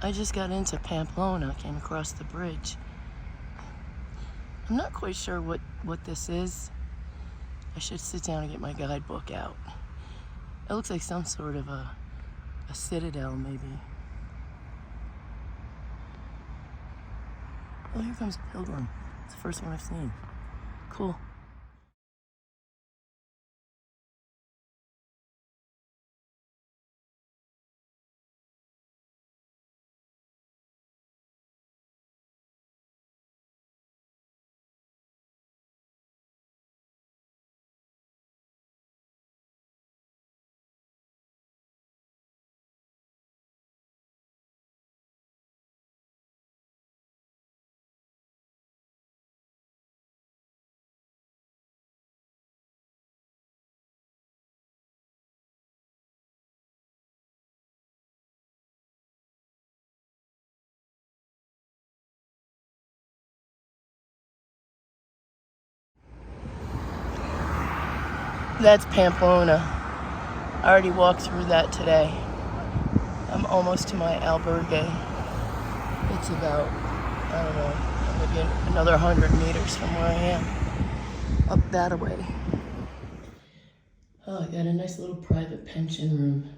I just got into Pamplona, came across the bridge. I'm not quite sure what this is. I should sit down and get my guidebook out. It looks like some sort of a citadel, maybe. Oh, here comes a pilgrim. It's the first one I've seen. Cool. That's Pamplona. I already walked through that today. I'm almost to my albergue. It's about, I don't know, maybe another 100 meters from where I am. Up that way. Oh, I got a nice little private pension room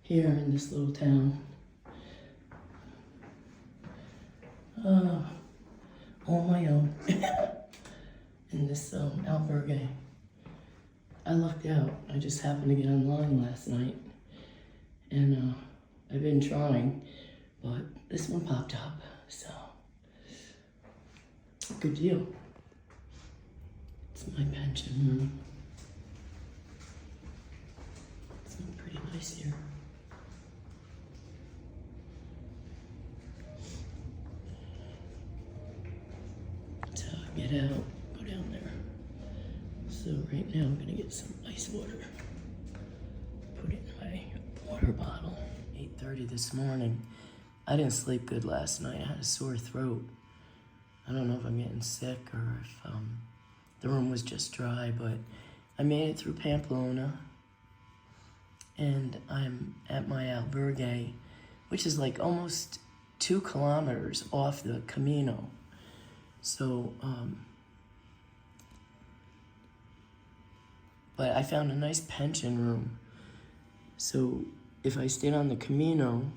here in this little town. All my own. In this albergue. I lucked out. I just happened to get online last night. And I've been trying, but this one popped up, so good deal. It's my pension room. It's pretty nice here. That's how I get out, go down there. So right now I'm gonna get some ice water. Put it in my water bottle. 8:30 this morning. I didn't sleep good last night. I had a sore throat. I don't know if I'm getting sick or if the room was just dry, but I made it through Pamplona. And I'm at my albergue, which is like almost 2 kilometers off the Camino. So, but I found a nice pension room. So if I stayed on the Camino,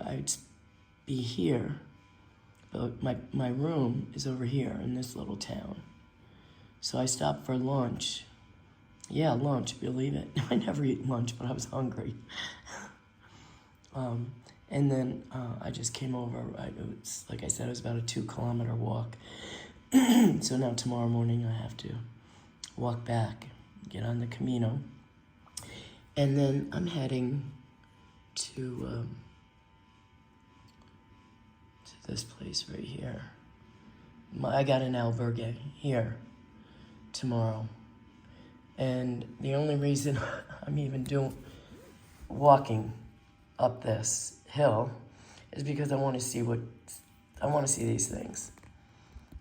I'd be here, but my room is over here in this little town. So I stopped for lunch. Yeah, lunch, believe it. I never eat lunch, but I was hungry. And then I just came over. It's, like I said, it was about a 2 kilometer walk. So now tomorrow morning I have to walk back, get on the Camino. And then I'm heading to this place right here. I got an albergue here tomorrow. And the only reason I'm even walking up this hill is because I want to see these things.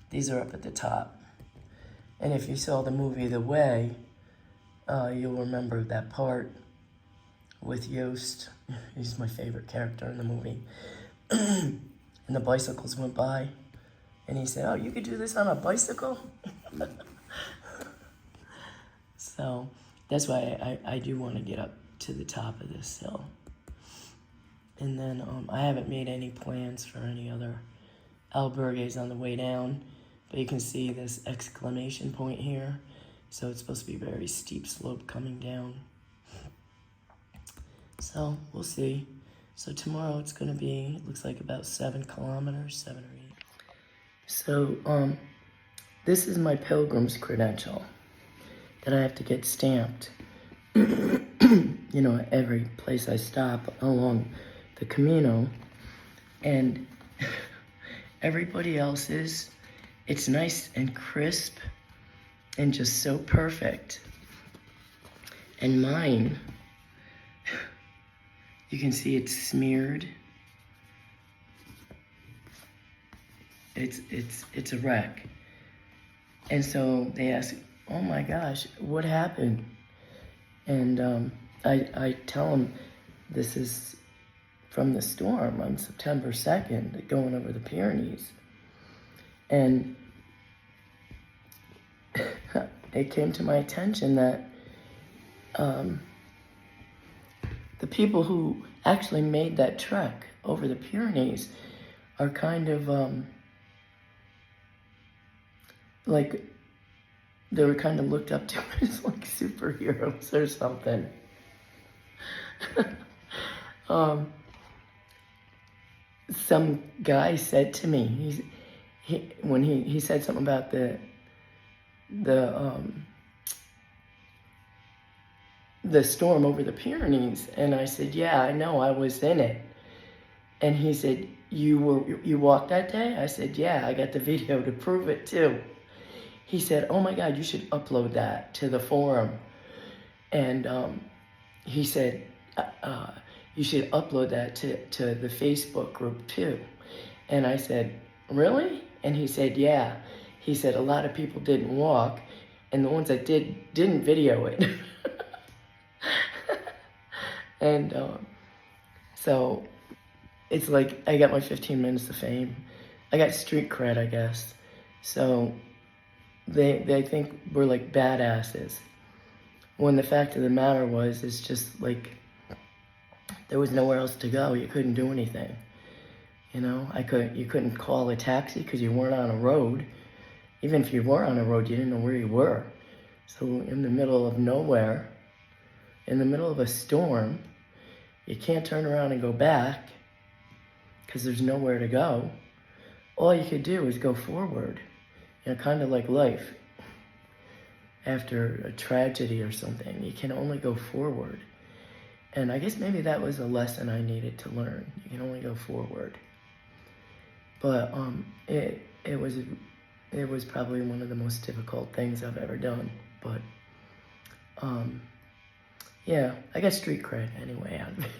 These are up at the top. And if you saw the movie The Way, you'll remember that part with Yost. He's my favorite character in the movie. And the bicycles went by, and he said, "Oh, you could do this on a bicycle?" So that's why I do want to get up to the top of this hill. And then I haven't made any plans for any other albergues on the way down, but you can see this exclamation point here. So it's supposed to be a very steep slope coming down. So we'll see. So tomorrow it's going to be, looks like about 7 kilometers, 7 or 8. So this is my pilgrim's credential that I have to get stamped. You know, at every place I stop along the Camino. And everybody else's, it's nice and crisp and just so perfect. And mine, you can see it's smeared. It's a wreck. And so they ask, "Oh my gosh, what happened?" And I tell them, this is from the storm on September 2nd, going over the Pyrenees. And it came to my attention that the people who actually made that trek over the Pyrenees are kind of like, they were kind of looked up to as like superheroes or something. Some guy said to me, when he said something about the storm over the Pyrenees, and I said, yeah, I know, I was in it. And he said, you walked that day? I said, yeah, I got the video to prove it too. He said, oh my God, you should upload that to the forum. And he said, you should upload that to the Facebook group too. And I said, really? And he said, yeah. He said, a lot of people didn't walk, and the ones that didn't video it. And so it's like I got my 15 minutes of fame. I got street cred, I guess. So they think we're like badasses. When the fact of the matter was, it's just like there was nowhere else to go. You couldn't do anything. You know, you couldn't call a taxi because you weren't on a road. Even if you were on a road, you didn't know where you were. So in the middle of nowhere, in the middle of a storm, you can't turn around and go back because there's nowhere to go. All you could do is go forward, you know, kind of like life. After a tragedy or something, you can only go forward. And I guess maybe that was a lesson I needed to learn. You can only go forward. But it was probably one of the most difficult things I've ever done. But yeah, I got street cred anyway out of it.